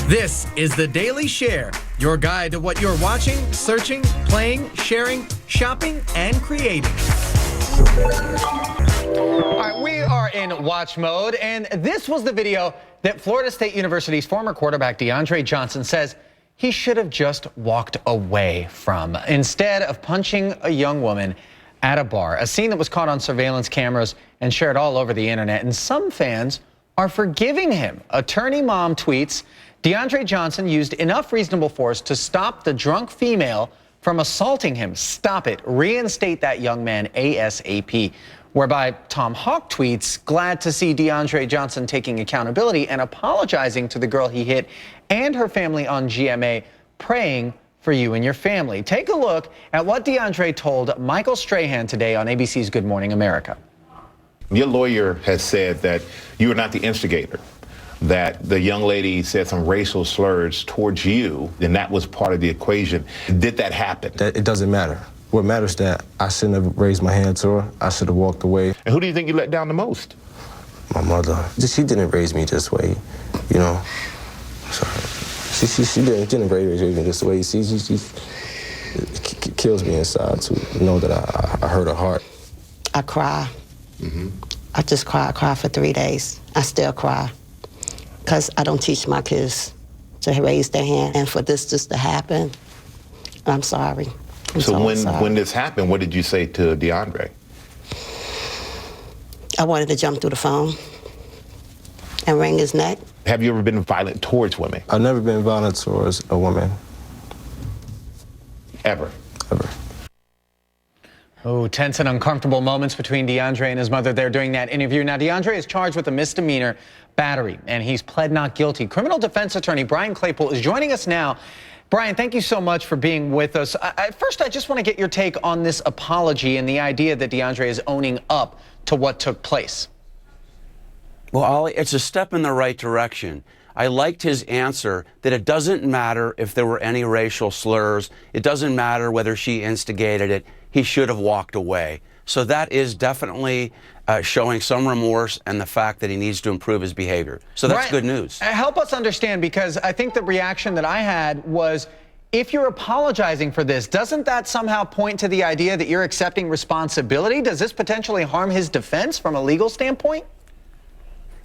This is The Daily Share, your guide to what you're watching, searching, playing, sharing, shopping, and creating. All right, we are in watch mode, and this was the video that Florida State University's former quarterback DeAndre Johnson says he should have just walked away from, instead of punching a young woman at a bar, a scene that was caught on surveillance cameras and shared all over the internet. And some fans are forgiving him. Attorney Mom tweets, DeAndre Johnson used enough reasonable force to stop the drunk female from assaulting him. Stop it. Reinstate that young man ASAP. Whereby Tom Hawk tweets, glad to see DeAndre Johnson taking accountability and apologizing to the girl he hit and her family on GMA, praying for you and your family. Take a look at what DeAndre told Michael Strahan today on ABC's Good Morning America. Your lawyer has said that you are not the instigator, that the young lady said some racial slurs towards you, and that was part of the equation. Did that happen? It doesn't matter. What matters is that I shouldn't have raised my hand to her. I should have walked away. And who do you think you let down the most? My mother. She didn't raise me this way, you know. She didn't raise me this way. It kills me inside to know that I hurt her heart. I cry. I just cry for 3 days. I still cry because I don't teach my kids to raise their hand. And for this just to happen, I'm sorry. So when this happened, what did you say to DeAndre? I wanted to jump through the phone and wring his neck. Have you ever been violent towards women? I've never been violent towards a woman. Ever? Ever. Oh, tense and uncomfortable moments between DeAndre and his mother there during that interview. Now, DeAndre is charged with a misdemeanor battery, and he's pled not guilty. Criminal defense attorney Brian Claypool is joining us now. Brian, thank you so much for being with us. First, I just want to get your take on this apology and the idea that DeAndre is owning up to what took place. Well, Ollie, it's a step in the right direction. I liked his answer that it doesn't matter if there were any racial slurs. It doesn't matter whether she instigated it. He should have walked away. So that is definitely showing some remorse and the fact that he needs to improve his behavior. So that's good news. Help us understand, because I think the reaction that I had was, if you're apologizing for this, doesn't that somehow point to the idea that you're accepting responsibility? Does this potentially harm his defense from a legal standpoint?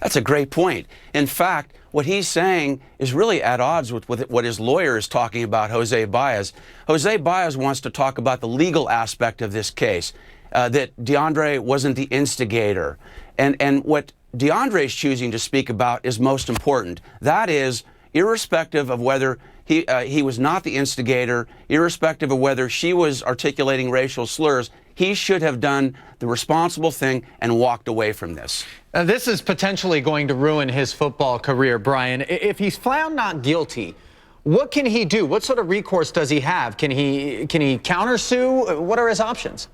That's a great point. In fact, what he's saying is really at odds with what his lawyer is talking about, Jose Baez. Jose Baez wants to talk about the legal aspect of this case, that DeAndre wasn't the instigator. And what DeAndre is choosing to speak about is most important. That is, irrespective of whether he was not the instigator, irrespective of whether she was articulating racial slurs, he should have done the responsible thing and walked away from this. This is potentially going to ruin his football career, Brian. If he's found not guilty, what can he do? What sort of recourse does he have? Can he countersue? What are his options?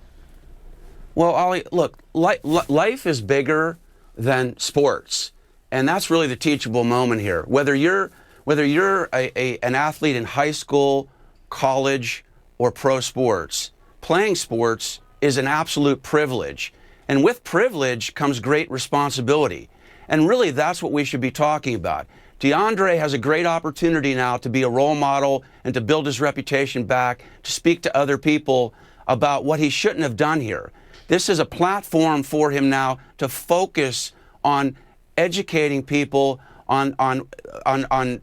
Well, Ollie, look, life is bigger than sports, and that's really the teachable moment here. Whether you're an athlete in high school, college, or pro sports, playing sports is an absolute privilege. And with privilege comes great responsibility. And really, that's what we should be talking about. DeAndre has a great opportunity now to be a role model and to build his reputation back, to speak to other people about what he shouldn't have done here. This is a platform for him now to focus on educating people on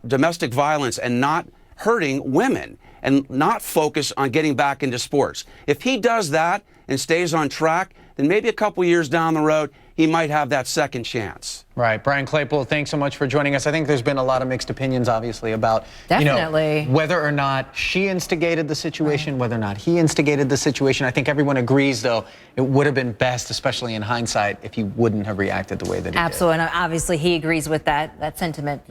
domestic violence and not hurting women, and not focus on getting back into sports. If he does that and stays on track, then maybe a couple years down the road, he might have that second chance. Right. Brian Claypool, thanks so much for joining us. I think there's been a lot of mixed opinions, obviously, about whether or not she instigated the situation, whether or not he instigated the situation. I think everyone agrees, though, it would have been best, especially in hindsight, if he wouldn't have reacted the way that he did. Absolutely. And obviously, he agrees with that sentiment.